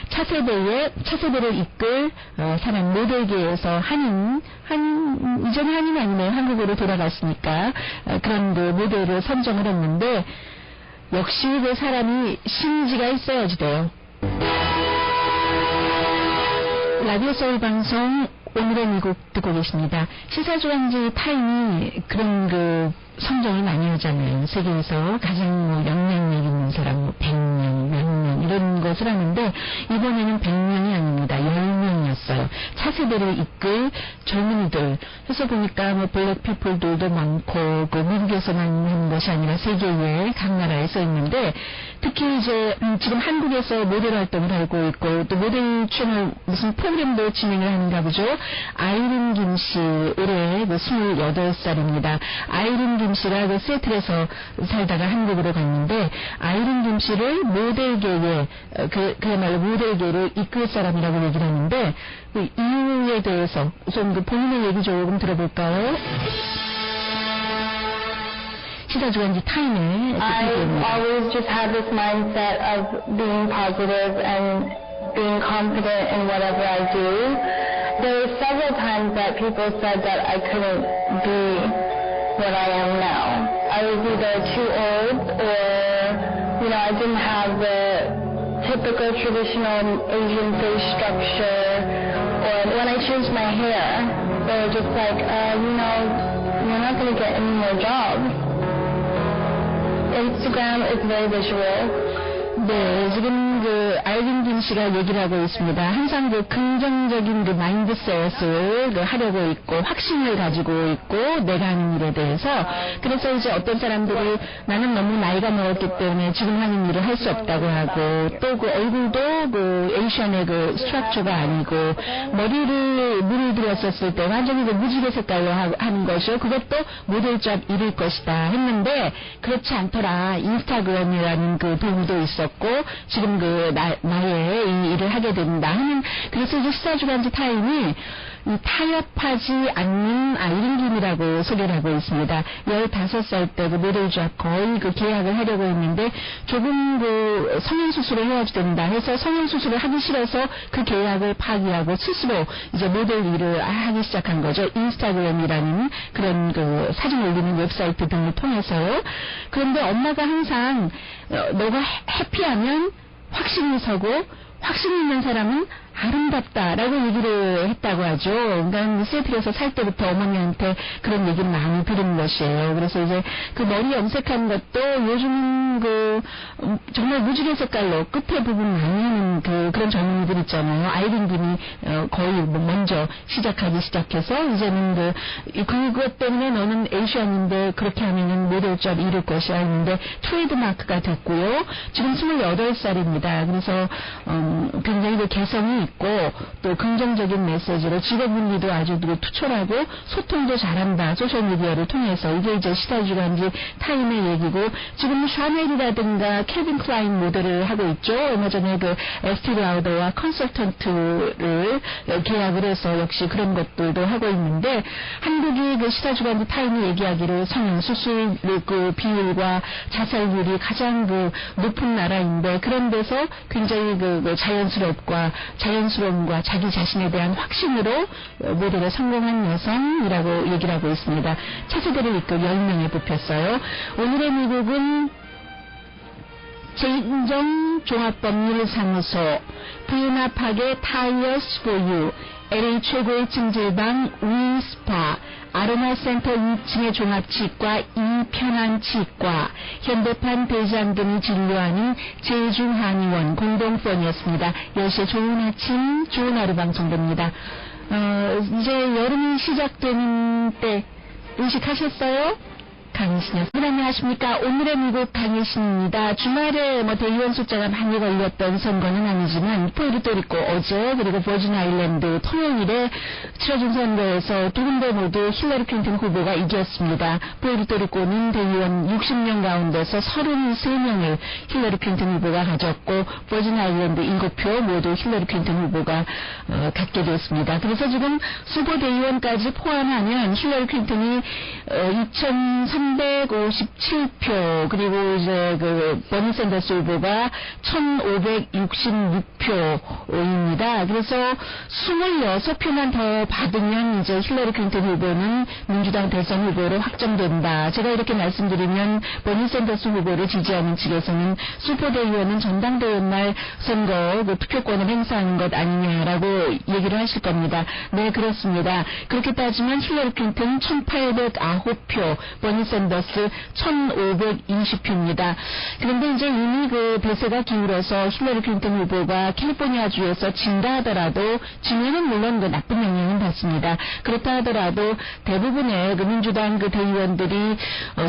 차세대를 이끌 사람 모델계에서 이전에 한인 아니네요. 한국으로 돌아갔으니까 그런 그 모델을 선정을 했는데 역시 그 사람이 심지가 있어야지 돼요. 라디오 소울 방송 오늘의 미국 듣고 계십니다. 시사주간지 타임이 그런 그 선정을 많이 하잖아요. 세계에서 가장 영향력 있는 사람 100명, 몇 명 이런 것을 하는데 이번에는 100명이 아닙니다. 10명이었어요. 차세대를 이끌 젊은이들. 해서 보니까 뭐 블랙피플들도 많고 그 미국에서만 하는 것이 아니라 세계의 각 나라에 써 있는데 특히 이제 지금 한국에서 모델 활동을 하고 있고 또 모델 채널 무슨 프로그램도 진행을 하는가 보죠. 아이린 김씨 올해 28살입니다. 아이린 김씨가 그 시애틀에서 살다가 한국으로 갔는데 아이린 김씨를 모델계에 그야말로 모델계를 이끌 사람이라고 얘기를 하는데 그 이유에 대해서 우선 그 본인의 얘기 조금 들어볼까요? 시사주간지 타임에 I always just had this mindset of being positive and being confident in whatever I do. There were several times that people said that I couldn't be what I am now. I was either too old or, I didn't have the typical traditional Asian face structure. Or when I changed my hair, they were just like, you're not going to get any more jobs. Instagram is very visual. 네, 지금 그 아이린 김씨가 얘기를 하고 있습니다. 항상 그 긍정적인 그 마인드셋을 그 하려고 있고 확신을 가지고 있고 내가 하는 일에 대해서 그래서 이제 어떤 사람들이 나는 너무 나이가 먹었기 때문에 지금 하는 일을 할 수 없다고 하고 또 그 얼굴도 그 에이션의 그 스트럭처가 아니고 머리를 물을 들였었을 때 완전히 그 무지개 색깔로 하는 것이요. 그것도 모델적 일일 것이다 했는데 그렇지 않더라. 인스타그램이라는 그 도움도 있었고 지금 그 나의 이 일을 하게 된다 하는 그래서 이제 시사주간지 타임이 이 타협하지 않는 아이린 김이라고 소개를 하고 있습니다. 15살 때 그 모델잡 거의 그 계약을 하려고 했는데 조금 그 성형수술을 해야 된다 해서 성형수술을 하기 싫어서 그 계약을 파기하고 스스로 이제 모델 일을 하기 시작한 거죠. 인스타그램이라는 그런 그 사진 올리는 웹사이트 등을 통해서요. 그런데 엄마가 항상 너가 해피하면 확신이 서고 확신 있는 사람은 아름답다라고 얘기를 했다고 하죠. 그러니까 시애틀에서 살 때부터 어머니한테 그런 얘기를 많이 들은 것이에요. 그래서 이제 그 머리 염색한 것도 요즘 정말 무지개 색깔로 끝에 부분 많이 하는 그런 젊은이들 있잖아요. 아이린 김이 거의 먼저 시작해서 이제는 그것 때문에 너는 에이시안인데 그렇게 하면은 모델점 이룰 것이야 했는데 트레이드 마크가 됐고요. 지금 28살입니다. 그래서 굉장히 개성이 있고 또 긍정적인 메시지로 직업윤리도 아주 투철하고 소통도 잘한다. 소셜미디어를 통해서 이게 이제 시사주간지 타임의 얘기고 지금 샤넬이라든가 캘빈 클라인 모델을 하고 있죠. 얼마 전에 에스티 라우더와 컨설턴트를 계약을 해서 역시 그런 것들도 하고 있는데 한국이 시사주간지 타임이 얘기하기를 성형 수술 비율과 자살률이 가장 높은 나라인데 그런 데서 굉장히 자연스러움과 자기 자신에 대한 확신으로 모델에 성공한 여성이라고 얘기를 하고 있습니다. 차세대를 이끌 10명에 뽑혔어요. 오늘의 미국은 제2종합법률사무소, 부인합하게 타이어스 포유, LA 최고의 찜질방 위스파, 아로마센터 2층의 종합치과 이편안치과, 현대판 대장 등이 진료하는 제중한의원 공동폰이었습니다. 10시에 좋은 아침, 좋은 하루 방송됩니다. 이제 여름이 시작되는 때 의식하셨어요? 강희신이었습니다. 안녕하십니까. 오늘의 미국 강희신입니다. 주말에 대의원 숫자가 많이 걸렸던 선거는 아니지만 푸에르토리코 어제 그리고 버진 아일랜드 토요일에 치러진 선거에서 두 군데 모두 힐러리 클린턴 후보가 이겼습니다. 푸에르토리코는 대의원 60명 가운데서 33명을 힐러리 클린턴 후보가 가졌고 버진 아일랜드 7표 모두 힐러리 클린턴 후보가 갖게 되었습니다. 그래서 지금 수보 대의원까지 포함하면 힐러리 클린턴이 2,357표 그리고 이제 버니 샌더스 후보가 1,566표입니다. 그래서 26표만 더 받으면 이제 힐러리 클린턴 후보는 민주당 대선 후보로 확정된다. 제가 이렇게 말씀드리면 버니 샌더스 후보를 지지하는 측에서는 슈퍼대의원은 전당대회 날 선거 투표권을 행사하는 것 아니냐라고 얘기를 하실 겁니다. 네, 그렇습니다. 그렇게 따지면 힐러리 클린턴 1,809표, 버니 샌더스 1,520표입니다. 그런데 이제 이미 대세가 기울어서 힐러리 클린턴 후보가 캘리포니아주에서 진다 하더라도 지면은 물론 나쁜 영향은 받습니다. 그렇다 하더라도 대부분의 민주당 대의원들이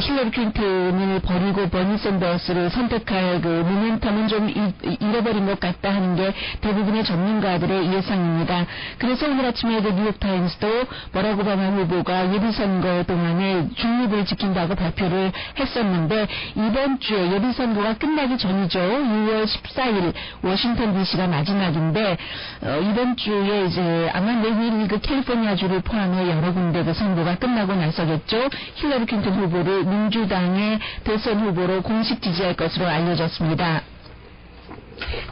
힐러리 클린턴을 버리고 버니 샌더스를 선택할 모멘텀은 좀 잃어버린 것 같다 하는 게 대부분의 전문가들의 예상입니다. 그래서 오늘 아침에 뉴욕타임스도 버락 오바마 후보가 예비선거 동안에 중립을 지킨다고 발표를 했었는데 이번 주에 예비선거가 끝나기 전이죠. 6월 14일 워싱턴 DC가 마지막인데 이번 주에 이제 아마 내일 캘리포니아주를 포함해 여러 군데 선거가 끝나고 나서겠죠. 힐러리 클린턴 후보를 민주당의 대선 후보로 공식 지지할 것으로 알려졌습니다.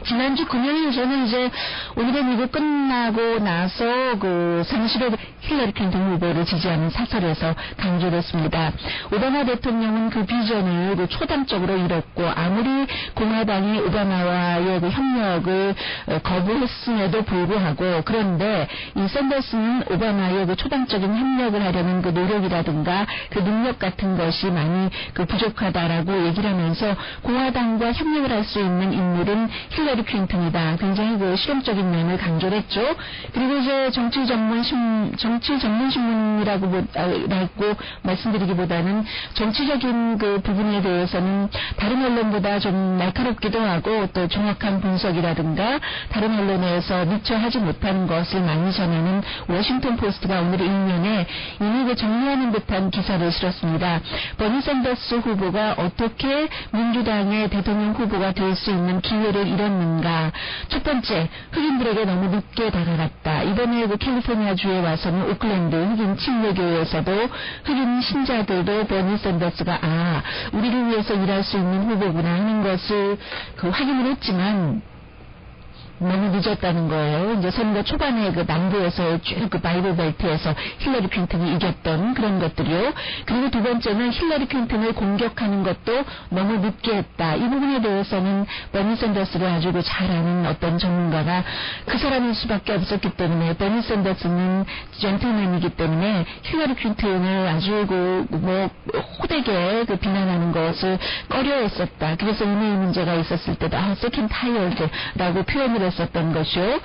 지난주 금요일 저는 이제 오늘의 미국 끝나고 나서 상실의 힐러리 클린턴 후보를 지지하는 사설에서 강조를 했습니다. 오바마 대통령은 비전을 초당적으로 이뤘고 아무리 공화당이 오바마와의 협력을 거부했음에도 불구하고 그런데 이 샌더스는 오바마의 초당적인 협력을 하려는 노력이라든가 능력 같은 것이 많이 부족하다라고 얘기를 하면서 공화당과 협력을 할 수 있는 인물은 힐러리 클린턴이다. 굉장히 실용적인 면을 강조를 했죠. 그리고 이제 정치 전문 신문이라고 말씀드리기보다는 정치적인 부분에 대해서는 다른 언론보다 좀 날카롭기도 하고 또 정확한 분석이라든가 다른 언론에서 미처 하지 못하는 것을 많이 전하는 워싱턴 포스트가 오늘 일면에 이미 정리하는 듯한 기사를 실었습니다. 버니 샌더스 후보가 어떻게 민주당의 대통령 후보가 될 수 있는 기회를 잃었는가. 첫 번째, 흑인들에게 너무 늦게 다가갔다. 이번에 캘리포니아주에 와서는 오클랜드 흑인 침례교회에서도 흑인 신자들도 버니 샌더스가 우리를 위해서 일할 수 있는 후보구나 하는 것을 확인을 했지만 너무 늦었다는 거예요. 이제 선거 초반에 그 남부에서 쭉 그 바이블 벨트에서 힐러리 클린턴이 이겼던 그런 것들이요. 그리고 두 번째는 힐러리 클린턴을 공격하는 것도 너무 늦게 했다. 이 부분에 대해서는 버니 샌더스를 아주 잘 아는 어떤 전문가가 그 사람일 수밖에 없었기 때문에 버니 샌더스는 젠틀맨이기 때문에 힐러리 클린턴을 아주 호되게 비난하는 것을 꺼려했었다. 그래서 이메일 문제가 있었을 때도 세컨 타이어드라고 표현을 했었던 것이요.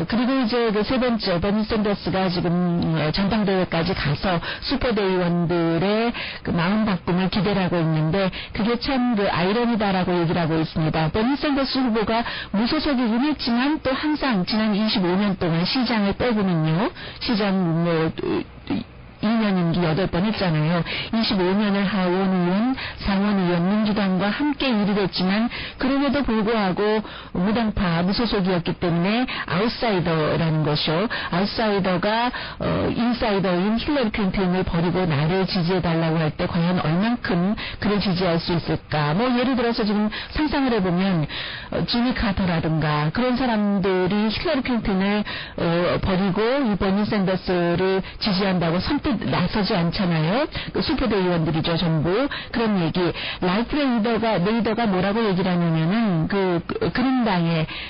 그리고 이제 그 세 번째 버니 샌더스가 지금 전당대회까지 가서 슈퍼대의원들의 그 마음 바꿈을 기대를 하고 있는데 그게 참 아이러니다라고 얘기를 하고 있습니다. 버니 샌더스 후보가 무소속이긴 했지만 또 항상 지난 25년 동안 시장을 빼고는요. 시장 2년 임기 8번 했잖아요. 25년을 하원 의원, 상원 의원, 민주당과 함께 일을 했지만 그럼에도 불구하고 무당파, 무소속이었기 때문에 아웃사이더라는 것이요. 아웃사이더가 인사이더인 힐러리 클린턴을 버리고 나를 지지해달라고 할 때 과연 얼만큼 그를 지지할 수 있을까. 예를 들어서 지금 상상을 해보면 지미 카터라든가 그런 사람들이 힐러리 클린턴을 버리고 이 버니 샌더스를 지지한다고 선뜻 나서지 않잖아요. 슈퍼대의원들이죠, 전부. 그런 얘기. 라이프 레이더가 뭐라고 얘기를 하냐면은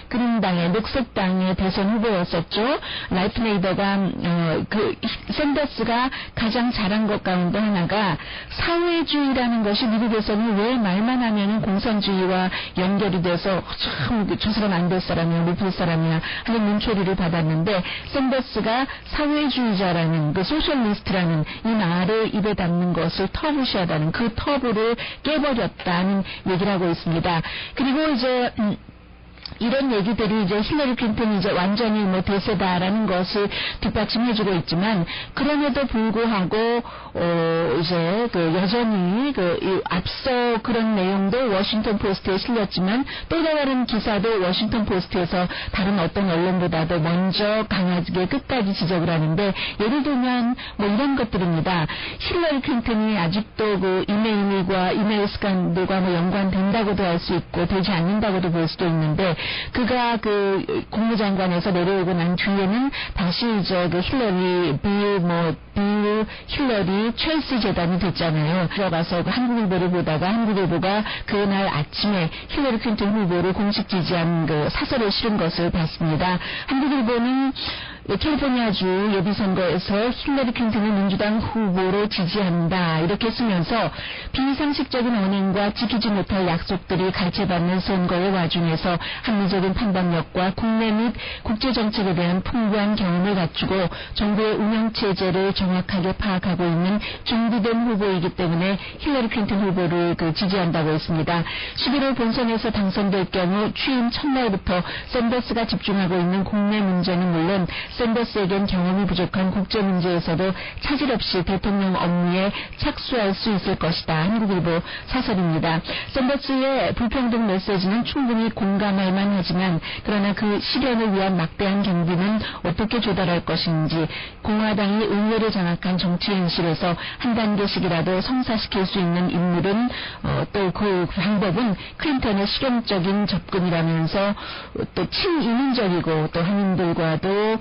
그린당의 녹색당의 대선 후보였었죠. 라이프 레이더가 샌더스가 가장 잘한 것 가운데 하나가 사회주의라는 것이 미국에서는 왜 말만 하면은 공산주의와 연결이 돼서 참 저 사람 안 될 사람이야, 못 볼 사람이야 하는 눈초리를 받았는데 샌더스가 사회주의자라는 소셜리스트라는 이 말을 입에 담는 것을 터부시하다는 그 터부를 깨버렸다는 얘기를 하고 있습니다. 그리고 이제 이런 얘기들이 이제 힐러리 클린턴이 이제 완전히 대세다라는 것을 뒷받침해주고 있지만 그럼에도 불구하고 이제 여전히 앞서 그런 내용도 워싱턴 포스트에 실렸지만 또 다른 기사도 워싱턴 포스트에서 다른 어떤 언론보다도 먼저 강하게 끝까지 지적을 하는데 예를 들면 이런 것들입니다. 힐러리 클린턴이 아직도 이메일 스캔들과 연관된다고도 할 수 있고 되지 않는다고도 볼 수도 있는데 그가 국무장관에서 내려오고 난 뒤에는 다시 이제 힐러리 첼시 재단이 됐잖아요. 들어가서 한국일보를 보다가 한국일보가 그날 아침에 힐러리 클린턴 후보를 공식 지지한 사설을 실은 것을 봤습니다. 한국일보는 캘리포니아주 예비선거에서 힐러리 클린턴을 민주당 후보로 지지한다 이렇게 쓰면서 비상식적인 언행과 지키지 못할 약속들이 갈채받는 선거의 와중에서 합리적인 판단력과 국내 및 국제정책에 대한 풍부한 경험을 갖추고 정부의 운영체제를 정확하게 파악하고 있는 준비된 후보이기 때문에 힐러리 클린턴 후보를 지지한다고 했습니다. 11월 본선에서 당선될 경우 취임 첫날부터 샌더스가 집중하고 있는 국내 문제는 물론 샌더스에겐 경험이 부족한 국제 문제에서도 차질 없이 대통령 업무에 착수할 수 있을 것이다. 한국일보 사설입니다. 샌더스의 불평등 메시지는 충분히 공감할 만하지만 그러나 그 실현을 위한 막대한 경비는 어떻게 조달할 것인지 공화당이 의회를 장악한 정치 현실에서 한 단계씩이라도 성사시킬 수 있는 인물은 또 그 방법은 클린턴의 실용적인 접근이라면서 또 친이민적이고 또 한인들과도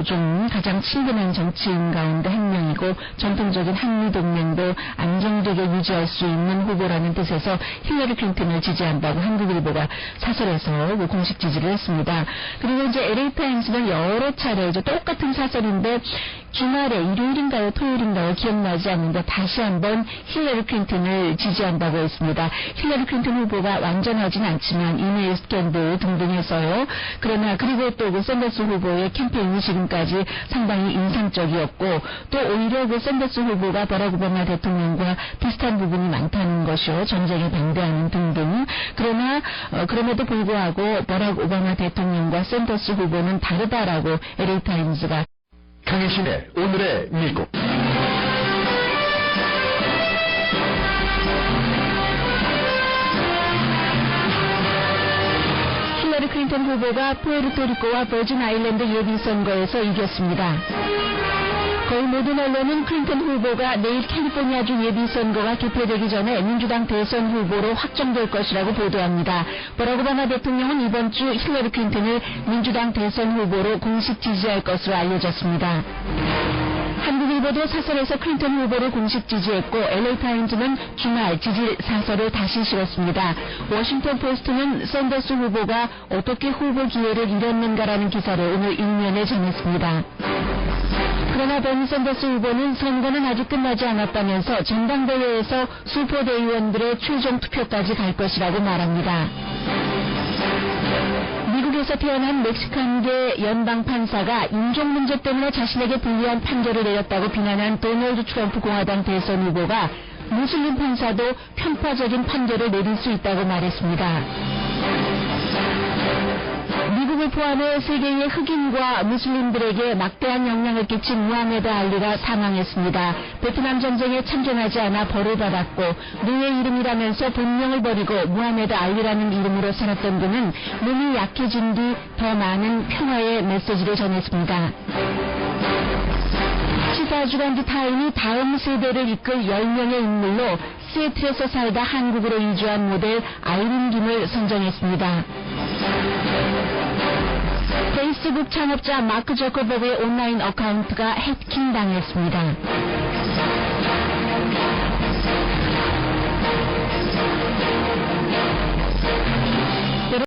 좀 가장 친근한 정치인 가운데 한 명이고 전통적인 한미 동맹도 안정되게 유지할 수 있는 후보라는 뜻에서 힐러리 클린턴을 지지한다고 한국일보가 사설에서 공식 지지를 했습니다. 그리고 이제 LA타임스는 여러 차례 이제 똑같은 사설인데 주말에 일요일인가요 토요일인가요 기억나지 않는데 다시 한번 힐러리 클린턴을 지지한다고 했습니다. 힐러리 클린턴 후보가 완전하진 않지만 이메일 스캔들 등등 해서요. 그러나 그리고 또 샌더스 후보의 캠페인이 지금까지 상당히 인상적이었고 또 오히려 샌더스 후보가 버락 오바마 대통령과 비슷한 부분이 많다는 것이요. 전쟁에 반대하는 등등. 그러나 그럼에도 불구하고 버락 오바마 대통령과 샌더스 후보는 다르다라고 LA타임스가 강혜신의 오늘의 미국. 힐러리 클린턴 후보가 푸에르토리코와 버진 아일랜드 예비선거에서 이겼습니다. 거의 모든 언론은 클린턴 후보가 내일 캘리포니아주 예비선거가 개표되기 전에 민주당 대선 후보로 확정될 것이라고 보도합니다. 버락 오바마 대통령은 이번 주 힐러리 클린턴을 민주당 대선 후보로 공식 지지할 것으로 알려졌습니다. 한국일보도 사설에서 클린턴 후보를 공식 지지했고 LA타임즈는 주말 지지 사설을 다시 실었습니다. 워싱턴 포스트는 샌더스 후보가 어떻게 후보 기회를 잃었는가라는 기사를 오늘 일면에 전했습니다. 그러나 버니 샌더스 후보는 선거는 아직 끝나지 않았다면서 전당대회에서 슈퍼대의원들의 최종 투표까지 갈 것이라고 말합니다. 미국에서 태어난 멕시칸계 연방 판사가 인종 문제 때문에 자신에게 불리한 판결을 내렸다고 비난한 도널드 트럼프 공화당 대선 후보가 무슬림 판사도 편파적인 판결을 내릴 수 있다고 말했습니다. 미국을 포함해 세계의 흑인과 무슬림들에게 막대한 영향을 끼친 무하메드 알리가 사망했습니다. 베트남 전쟁에 참전하지 않아 벌을 받았고 노예 이름이라면서 본명을 버리고 무하메드 알리라는 이름으로 살았던 그는 몸이 약해진 뒤 더 많은 평화의 메시지를 전했습니다. 시사주간지 타임이 다음 세대를 이끌 10명의 인물로 시애틀에서 살다 한국으로 이주한 모델 아이린 김을 선정했습니다. 페이스북 창업자 마크 저커버그의 온라인 어카운트가 해킹당했습니다.